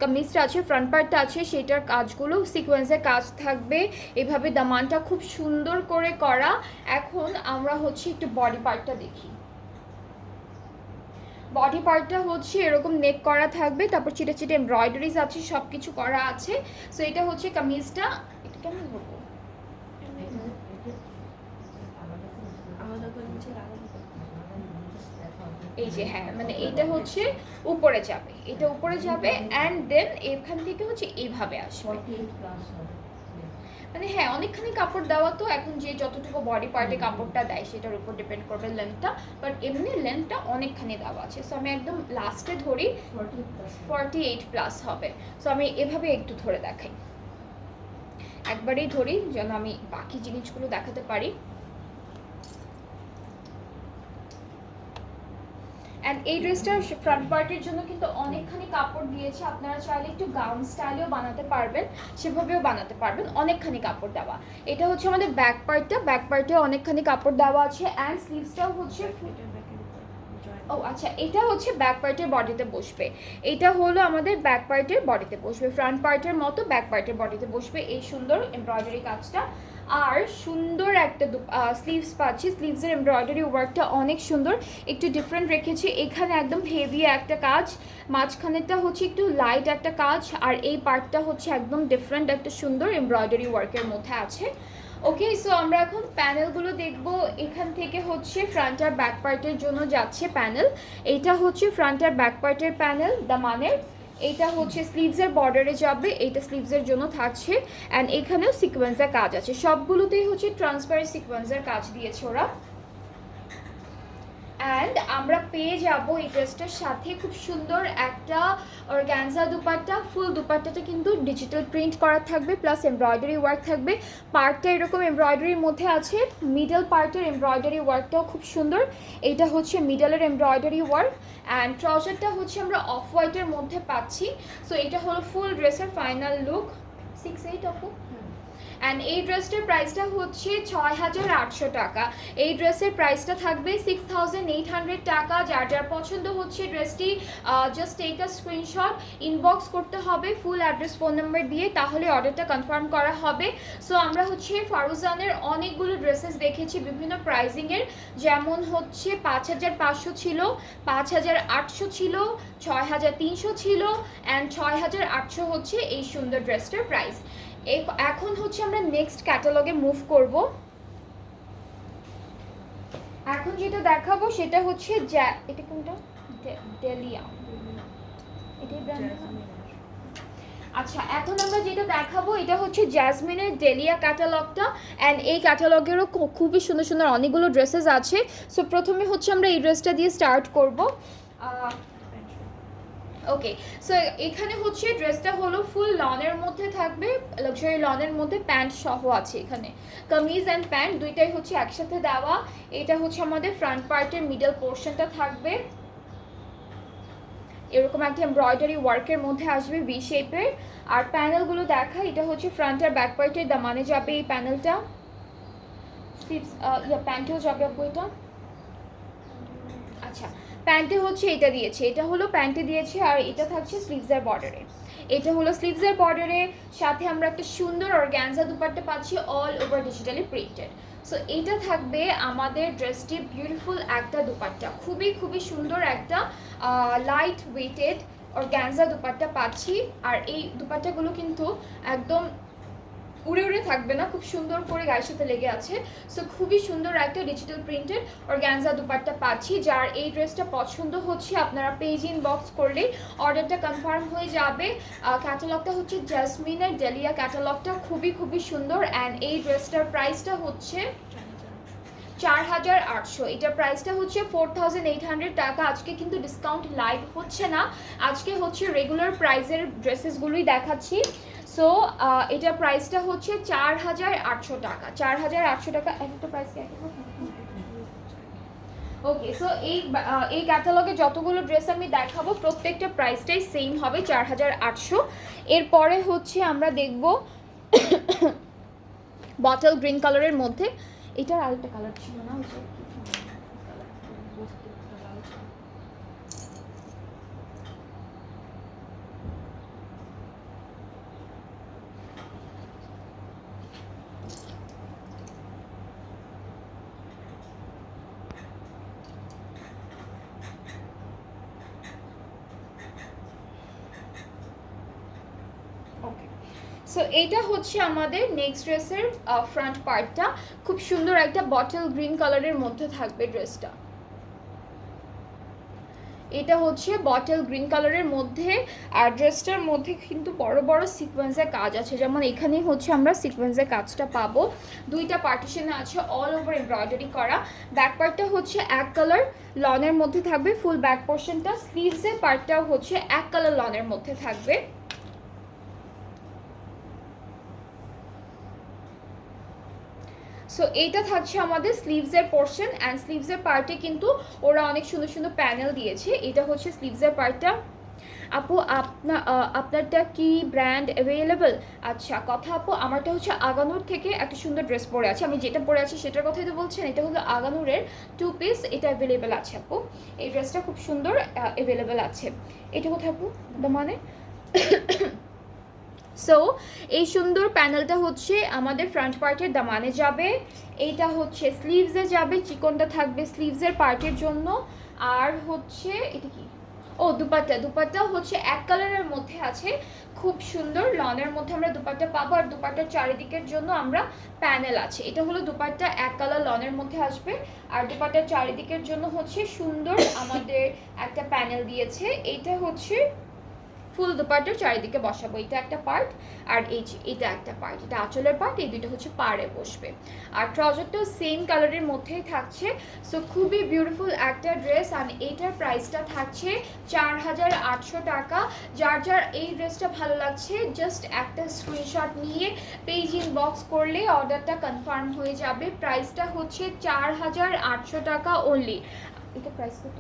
Speaker 1: কামিজটা আছে, ফ্রন্ট পার্টটা আছে, সেটার কাজগুলো সিকোয়েন্সের কাজ থাকবে এভাবে, দামানটা খুব সুন্দর করে করা। এখন আমরা হচ্ছে একটু বডি পার্টটা দেখি। বডি পার্টটা হচ্ছে এরকম নেক করা থাকবে, তারপর চিটে চিটে এমব্রয়ডারিজ আছে, সব কিছু করা আছে। সো এটা হচ্ছে কামিজটা। এটা কেমন বলবো, এই যে হ্যাঁ, মানে এইটা হচ্ছে উপরে যাবে, এটা উপরে যাবে, অ্যান্ড দেন এখান থেকে হচ্ছে এইভাবে আসবে। মানে হ্যাঁ, অনেকখানি কাপড় দেওয়া, তো এখন যে যতটুকু বডি পার্টে কাপড়টা দেয় সেটার উপর ডিপেন্ড করবে লেন্থটা, বাট এমনি লেন্থটা অনেকখানি দেওয়া আছে। সো আমি একদম লাস্টে ধরি, 48+ হবে। সো আমি এভাবে একটু ধরে দেখাই, একবারেই ধরি যেন আমি বাকি জিনিসগুলো দেখাতে পারি। অ্যান্ড এই ড্রেসটার ফ্রন্ট পার্টের জন্য কিন্তু অনেকখানি কাপড় দিয়েছে, আপনারা চাইলে একটু গাউন স্টাইলেও বানাতে পারবেন, সেভাবেও বানাতে পারবেন, অনেকখানি কাপড় দেওয়া। এটা হচ্ছে আমাদের ব্যাক পার্টটা, ব্যাক পার্টে অনেকখানি কাপড় দেওয়া আছে। অ্যান্ড স্লিভসটাও হচ্ছে, ও আচ্ছা, এটা হচ্ছে ব্যাক পার্টের বডিতে বসবে, এটা হলো আমাদের ব্যাক পার্টের বডিতে বসবে, ফ্রন্ট পার্টের মতো ব্যাক পার্টের বডিতে বসবে এই সুন্দর এমব্রয়ডারি কাজটা। আর সুন্দর একটা স্লিভস পাচ্ছি, স্লিভসের এমব্রয়ডারি ওয়ার্কটা অনেক সুন্দর, একটু ডিফারেন্ট রেখেছি। এখানে একদম হেভি একটা কাজ, মাঝখানেরটা হচ্ছে একটু লাইট একটা কাজ, আর এই পার্টটা হচ্ছে একদম ডিফারেন্ট একটা সুন্দর এমব্রয়ডারি ওয়ার্কের মধ্যে আছে। ওকে, সো আমরা এখন প্যানেলগুলো দেখব। এখান থেকে হচ্ছে ফ্রন্ট আর ব্যাক পার্টের জন্য যাচ্ছে প্যানেল। এইটা হচ্ছে ফ্রন্ট আর ব্যাক পার্টের প্যানেল দামানের। এটা হচ্ছে স্লিভসের বর্ডারে যাবে, এইটা স্লিভসের জন্য থাকছে। অ্যান্ড এখানেও সিকোয়েন্সের কাজ আছে, সবগুলোতেই হচ্ছে ট্রান্সপারেন্ট সিকোয়েন্সের কাজ দিয়েছে ওরা। অ্যান্ড আমরা পেয়ে যাব এই ড্রেসটার সাথে খুব সুন্দর একটা অর্গানজা দুপাট্টা। ফুল দুপাট্টাটা কিন্তু ডিজিটাল প্রিন্ট করা থাকবে, প্লাস এমব্রয়ডারি ওয়ার্ক থাকবে। পার্টটা এরকম এমব্রয়ডারির মধ্যে আছে, মিডল পার্টের এমব্রয়ডারি ওয়ার্কটাও খুব সুন্দর। এইটা হচ্ছে মিডলের এমব্রয়ডারি ওয়ার্ক। অ্যান্ড ট্রাউজারটা হচ্ছে আমরা অফ হোয়াইটের মধ্যে পাচ্ছি। সো এটা হলো ফুল ড্রেসের ফাইনাল লুক। 6'8" আপু। অ্যান্ড এই ড্রেসটার প্রাইসটা হচ্ছে 6,800 টাকা। এই ড্রেসের প্রাইসটা থাকবে 6,800 টাকা। যার যার পছন্দ হচ্ছে ড্রেসটি just take a screenshot, inbox করতে হবে ফুল অ্যাড্রেস ফোন নাম্বার দিয়ে, তাহলে অর্ডারটা কনফার্ম করা হবে। সো আমরা হচ্ছে ফারুজানের অনেকগুলো ড্রেসেস দেখেছি বিভিন্ন প্রাইজিংয়ের, যেমন হচ্ছে 5,500 ছিল, 5,800 ছিল, 6,300 ছিল, অ্যান্ড 6,800 হচ্ছে এই সুন্দর ড্রেসটার প্রাইস। এখন হচ্ছে আমরা নেক্সট ক্যাটালগে মুভ করব। এখন যেটা দেখাবো সেটা হচ্ছে এটা কোনটা, ডেলিয়া, এটাই ব্র্যান্ড। আচ্ছা, এখন আমরা যেটা দেখাবো এটা হচ্ছে জ্যাসমিনের ডেলিয়া ক্যাটালগটা। অ্যান্ড এই ক্যাটালগেরও খুবই সুন্দর সুন্দর অনেকগুলো ড্রেসেস আছে। সো প্রথমে হচ্ছে আমরা এই ড্রেসটা দিয়ে স্টার্ট করব। ওকে, সো এখানে হচ্ছে ড্রেসটা হলো ফুল লনের মধ্যে থাকবে, লাক্সারি লনের মধ্যে প্যান্ট সহ আছে। এখানে কামিজ অ্যান্ড প্যান্ট দুইটাই হচ্ছে একসাথে দেওয়া। এটা হচ্ছে আমাদের ফ্রন্ট পার্টের মিডল পোর্শনটা থাকবে, এরকম একটা এমব্রয়ডারি ওয়ার্কের মধ্যে আসবে ভি শেপের। আর প্যানেলগুলো দেখা, এটা হচ্ছে ফ্রন্ট আর ব্যাক পার্টের দামানে যাবে এই প্যানেলটা, স্লিভস প্যান্টেও যাবে আপু এটা। আচ্ছা, প্যান্টে হচ্ছে এটা দিয়েছে, এটা হলো প্যান্টে দিয়েছে, আর এটা থাকছে স্লিভসের বর্ডারে। এটা হলো স্লিভসের বর্ডারে, সাথে আমরা একটা সুন্দর অর্গানজা দুপাট্টা পাচ্ছি all over digitally printed. So এইটা থাকবে আমাদের ড্রেসটি বিউটিফুল একটা দুপাট্টা, খুবই খুবই সুন্দর একটা লাইট ওয়েটেড অর্গানজা দুপাট্টা পাচ্ছি। আর এই দুপাট্টাগুলো কিন্তু একদম উড়ে উড়ে থাকবে না, খুব সুন্দর করে গায়ের সাথে লেগে আছে। সো খুবই সুন্দর একটা ডিজিটাল প্রিন্টেড অর্গানজা দুপাট্টা পাচ্ছি। যার এই ড্রেসটা পছন্দ হচ্ছে আপনারা পেজ ইনবক্স করলে অর্ডারটা কনফার্ম হয়ে যাবে। ক্যাটালগটা হচ্ছে জ্যাসমিনের ডেলিয়া ক্যাটালগটা, খুবই খুবই সুন্দর। অ্যান্ড এই ড্রেসটার প্রাইসটা হচ্ছে 4,800। এটার প্রাইসটা হচ্ছে 4,800 টাকা। আজকে কিন্তু ডিসকাউন্ট লাইভ হচ্ছে না, আজকে হচ্ছে রেগুলার প্রাইসের ড্রেসেসগুলোই দেখাচ্ছি। সো এটার প্রাইসটা হচ্ছে 4,800 টাকা। 4,800 টাকা একটা প্রাইস। ওকে, সো এই ক্যাটালগে যতগুলো ড্রেস আমি দেখাবো প্রত্যেকটা প্রাইসটাই সেম হবে 4,800। এরপরে হচ্ছে আমরা দেখব বটল গ্রিন কালারের মধ্যে, এটার আরেকটা কালার ছিল না, সো এইটা হচ্ছে আমাদের নেক্সট ড্রেসের ফ্রন্ট পার্টটা, খুব সুন্দর একটা বটল গ্রিন কালারের মধ্যে থাকবে ড্রেসটা। এটা হচ্ছে বটল গ্রিন কালারের মধ্যে, আর ড্রেসটার মধ্যে কিন্তু বড় বড় সিকোয়েন্সের কাজ আছে, যেমন এখানেই হচ্ছে আমরা সিকোয়েন্সের কাজটা পাবো। দুইটা পার্টিশনে আছে অল ওভার এমব্রয়ডারি করা। ব্যাক পার্টটা হচ্ছে এক কালার লনের মধ্যে থাকবে ফুল ব্যাক পোর্শনটা, স্লিভসের পার্টটাও হচ্ছে এক কালার লনের মধ্যে থাকবে। সো এইটা থাকছে আমাদের স্লিভসের পোর্শন। অ্যান্ড স্লিভসের পার্টে কিন্তু ওরা অনেক সুন্দর সুন্দর প্যানেল দিয়েছে। এটা হচ্ছে স্লিভসের পার্টটা। আপু আপনারটা কি ব্র্যান্ড অ্যাভেলেবল? আচ্ছা, কথা আপু আমারটা হচ্ছে আগানুর থেকে একটা সুন্দর ড্রেস পরে আছে, আমি যেটা পরে আছি সেটার কথাই তো বলছেন। এটা হলো আগানুরের 2 পিস, এটা অ্যাভেলেবেল আছে আপু। এই ড্রেসটা খুব সুন্দর অ্যাভেলেবেল আছে। এটা কোথায় আপু মানে সো এই সুন্দর প্যানেলটা হচ্ছে আমাদের ফ্রন্ট পার্টের দামানে যাবে, এইটা হচ্ছে স্লিভসে যাবে, চিকনটা থাকবে স্লিভসের পার্টের জন্য। আর হচ্ছে এটা কি, ও দুপাট্টা হচ্ছে এক কালারের মধ্যে আছে, খুব সুন্দর লনের মধ্যে আমরা দুপাট্টা পাবো। আর দুপাট্টার চারিদিকের জন্য আমরা প্যানেল আছে, এটা হলো দুপাট্টা এক কালার লনের মধ্যে আসবে। আর দুপাট্টার চারিদিকের জন্য হচ্ছে সুন্দর আমাদের একটা প্যানেল দিয়েছে, এইটা হচ্ছে ফুল দুপাট্টার চারিদিকে বসাবো, এটা একটা পার্ট। আর এই যে এটা একটা পার্ট, এটা আঁচলের পার্ট, এই দুটো হচ্ছে পাড়ে বসবে। আর ট্রাউজারটাও সেম কালারের মধ্যেই থাকছে। সো খুবই বিউটিফুল একটা ড্রেস। আর এইটার প্রাইসটা থাকছে 4800 টাকা। যার যার এই ড্রেসটা ভালো লাগছে জাস্ট একটা স্ক্রিনশট নিয়ে পেজ ইনবক্স করলে অর্ডারটা কনফার্ম হয়ে যাবে। প্রাইসটা হচ্ছে 4800 টাকা অনলি। এটা প্রাইস কত?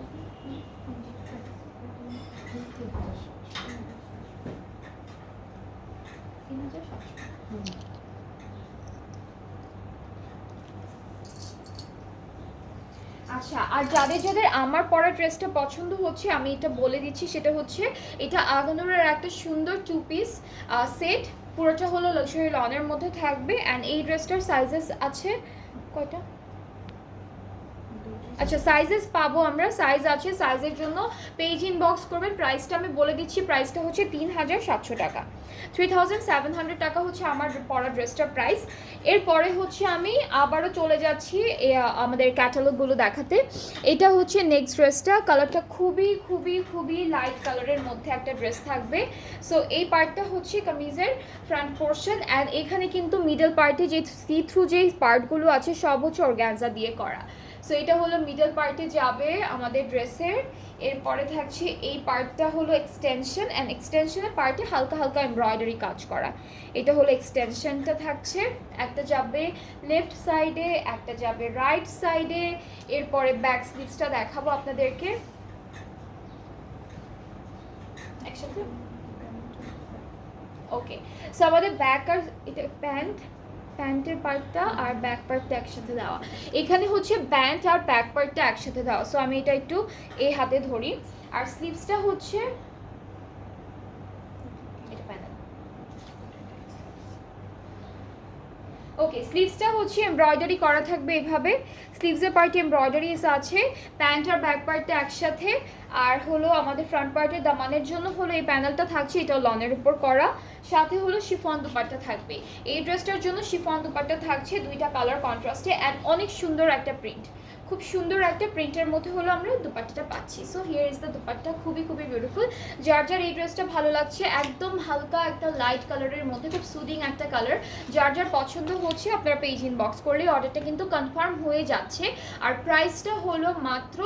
Speaker 1: আচ্ছা, আর যাদের যাদের আমার পরা ড্রেসটা পছন্দ হচ্ছে আমি এটা বলে দিচ্ছি, সেটা হচ্ছে এটা আগানোরের একটা সুন্দর টু পিস সেট, পুরোটা হলো লাক্সারি লনের মধ্যে থাকবে। অ্যান্ড এই ড্রেসটার সাইজেস আছে কয়টা? আচ্ছা, সাইজেস পাবো আমরা, সাইজ আছে, সাইজের জন্য পেজ ইনবক্স করবেন। প্রাইসটা আমি বলে দিচ্ছি, প্রাইসটা হচ্ছে 3700 টাকা, 3700 টাকা হচ্ছে আমার পরা ড্রেসটার প্রাইস। এরপরে হচ্ছে আমি আবারও চলে যাচ্ছি আমাদের ক্যাটালগুলো দেখাতে। এটা হচ্ছে নেক্সট ড্রেসটা, কালারটা খুবই খুবই খুবই লাইট কালারের মধ্যে একটা ড্রেস থাকবে। সো এই পার্টটা হচ্ছে কামিজের ফ্রন্ট পোর্শন। অ্যান্ড এখানে কিন্তু মিডল পার্টে যে সি থ্রু যে পার্টগুলো আছে সব হচ্ছে অর্গানজা দিয়ে করা। সো এটা হলো মিডল পার্টে যাবে আমাদের ড্রেসের। এরপরে থাকছে এই পার্টটা হলো এক্সটেনশন, অ্যান্ড এক্সটেনশনের পার্টে হালকা হালকা এমব্রয়ডারি কাজ করা। এটা হলো এক্সটেনশনটা থাকছে, একটা যাবে লেফট সাইডে, একটা যাবে রাইট সাইডে। এরপরে ব্যাক স্লিভসটা দেখাবো আপনাদেরকে একসাথে। ওকে, সো আমাদের ব্যাক আর এটা প্যান্টের পার্টটা আর ব্যাক পার্টটা একসাথে দেওয়া। এখানে হচ্ছে প্যান্ট আর ব্যাক পার্টটা একসাথে দেওয়া। সো আমি এটা একটু এই হাতে ধরি। আর স্লিভসটা হচ্ছে এটা প্যানেল। ওকে, স্লিভসটা হচ্ছে এমব্রয়ডারি করা থাকবে এভাবে, স্লিভসের পার্টে এমব্রয়ডারিজ আছে, প্যান্ট আর ব্যাক পার্টটা একসাথে। আর হলো আমাদের ফ্রন্ট পার্টের দামানের জন্য হলো এই প্যানেলটা থাকছে, এটা লনের উপর করা, সাথে হলো শিফন দুপাট্টা থাকবে। এই ড্রেসটার জন্য শিফন দুপাট্টা থাকছে দুইটা কালার কন্ট্রাস্টে, অ্যান্ড অনেক সুন্দর একটা প্রিন্ট, খুব সুন্দর একটা প্রিন্টের মধ্যে হলো আমরা দুপাট্টাটা পাচ্ছি। So here is the dupatta, খুবই খুবই বিউটিফুল। যার যার এই ড্রেসটা ভালো লাগছে, একদম হালকা একটা লাইট কালারের মধ্যে, খুব সুদিং একটা কালার, যার যার পছন্দ হচ্ছে আপনারা পেজ ইনবক্স করলে অর্ডারটা কিন্তু কনফার্ম হয়ে যাচ্ছে। আর প্রাইসটা হলো মাত্র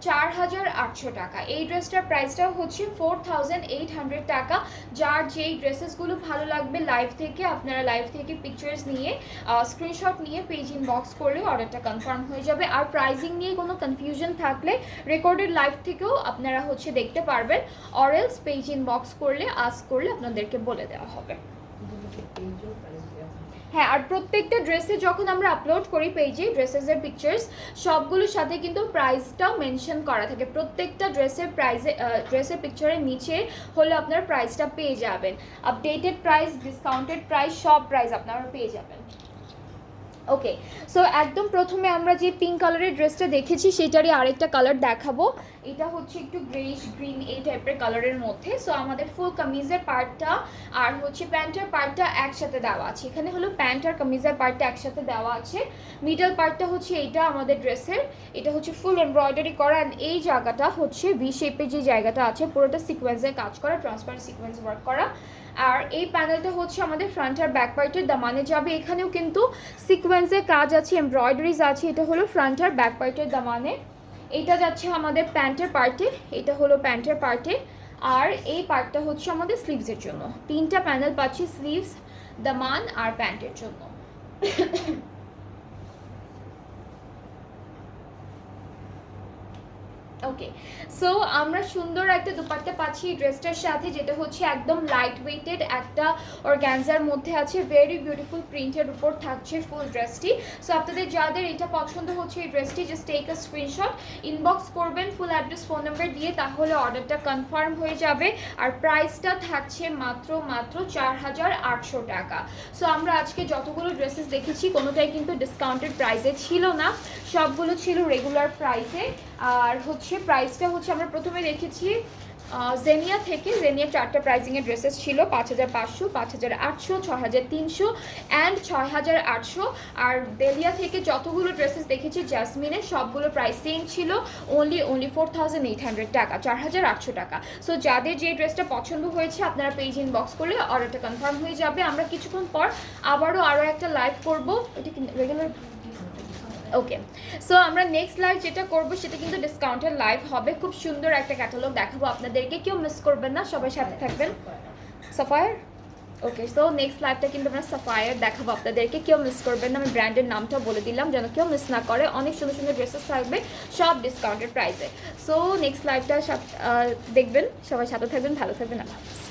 Speaker 1: 4800 টাকা। এই ড্রেসটার প্রাইসটাও হচ্ছে 4800 টাকা। যার যেই ড্রেসেসগুলো ভালো লাগবে লাইভ থেকে, আপনারা লাইভ থেকে পিকচার্স নিয়ে স্ক্রিনশট নিয়ে পেজ ইনবক্স করলে অর্ডারটা কনফার্ম হয়ে যাবে। আর প্রাইজিং নিয়ে কোনো কনফিউশন থাকলে রেকর্ডেড লাইভ থেকেও আপনারা হচ্ছে দেখতে পারবেন, অরেলস পেজ ইনবক্স করলে আস্ক করলে আপনাদেরকে বলে দেওয়া হবে। হ্যাঁ, আর প্রত্যেকটা ড্রেসে যখন আমরা আপলোড করি পেজে ড্রেসেসের পিকচার্স, সবগুলোর সাথে কিন্তু প্রাইসটাও মেনশন করা থাকে। প্রত্যেকটা ড্রেসের প্রাইসে ড্রেসের পিকচারের নিচে হলে আপনারা প্রাইসটা পেয়ে যাবেন, আপডেটেড প্রাইস, ডিসকাউন্টেড প্রাইস, সব প্রাইস আপনারা পেয়ে যাবেন। ওকে, সো একদম প্রথমে আমরা যে পিঙ্ক কালারের ড্রেসটা দেখেছি সেটারই আরেকটা কালার দেখাবো। এটা হচ্ছে একটু গ্রেইশ গ্রিন এই টাইপের কালারের মধ্যে। সো আমাদের ফুল কামিজের পার্টটা আর হচ্ছে প্যান্টের পার্টটা একসাথে দেওয়া আছে। এখানে হলো প্যান্ট আর কামিজের পার্টটা একসাথে দেওয়া আছে। মিডল পার্টটা হচ্ছে এইটা আমাদের ড্রেসের, এটা হচ্ছে ফুল এমব্রয়ডারি করা। অ্যান্ড এই জায়গাটা হচ্ছে ভি শেপের যে জায়গাটা আছে পুরোটা সিকোয়েন্সের কাজ করা, ট্রান্সপারেন্ট সিকোয়েন্স ওয়ার্ক করা। আর এই প্যানেলটা হচ্ছে আমাদের ফ্রন্ট আর ব্যাক পার্টের দামানে যাবে। এখানেও কিন্তু সিকোয়েন্সের কাজ আছে, এমব্রয়ডারিজ আছে। এটা হলো ফ্রন্ট আর ব্যাক পার্টের দামানে। এটা যাচ্ছে আমাদের প্যান্টের পার্টে, এটা হলো প্যান্টের পার্টে। আর এই পার্টটা হচ্ছে আমাদের স্লিভসের জন্য। তিনটা প্যানেল পাচ্ছি, স্লিভস, দামান আর প্যান্টের জন্য। ওকে, সো আমরা সুন্দর একটা দুপাট্টা পাচ্ছি এই ড্রেসটার সাথে, যেটা হচ্ছে একদম লাইট ওয়েটেড একটা অর্গানজার মধ্যে আছে, ভেরি বিউটিফুল প্রিন্টের উপর থাকছে ফুল ড্রেসটি। সো আপনাদের যাদের এটা পছন্দ হচ্ছে এই ড্রেসটি, just take a screenshot, inbox করবেন ফুল অ্যাড্রেস ফোন নাম্বার দিয়ে, তাহলে অর্ডারটা কনফার্ম হয়ে যাবে। আর প্রাইসটা থাকছে মাত্র 4800 টাকা। সো আমরা আজকে যতগুলো ড্রেসেস দেখেছি কোনোটাই কিন্তু ডিসকাউন্টেড প্রাইসে ছিল না, সবগুলো ছিল রেগুলার প্রাইসে। আর হচ্ছে প্রাইসটা হচ্ছে আমরা প্রথমে দেখেছি জেনিয়া থেকে, জেনিয়া 4টা প্রাইসিংয়ের ড্রেসেস ছিল, 5500, 5800, 6300 অ্যান্ড 6800। আর দেলিয়া থেকে যতগুলো ড্রেসেস দেখেছি জাসমিনের, সবগুলো প্রাইসিং ছিল অনলি 4800 টাকা, 4800 টাকা। সো যাদের যে ড্রেসটা পছন্দ হয়েছে আপনারা পেজ ইনবক্স করলে অর্ডারটা কনফার্ম হয়ে যাবে। আমরা কিছুক্ষণ পর আরও একটা লাইভ করব, এটা কি রেগুলার? ওকে, সো আমরা নেক্সট লাইভ যেটা করব সেটা কিন্তু ডিসকাউন্টের লাইভ হবে, খুব সুন্দর একটা ক্যাটালগ দেখাবো আপনাদেরকে, কেউ মিস করবেন না, সবাই সাথে থাকবেন। সাফায়ার, ওকে, সো নেক্সট লাইভটা কিন্তু আমরা সাফায়ার দেখাবো আপনাদেরকে, কেউ মিস করবেন না, আমি ব্র্যান্ডের নামটা বলে দিলাম যেন কেউ মিস না করে, অনেক সুন্দর সুন্দর ড্রেসেস থাকবে সব ডিসকাউন্টেড প্রাইসে। সো নেক্সট লাইভটা দেখবেন, সবাই সাথে থাকবেন, ভালো থাকবেন, আল্লাহ হাফেজ।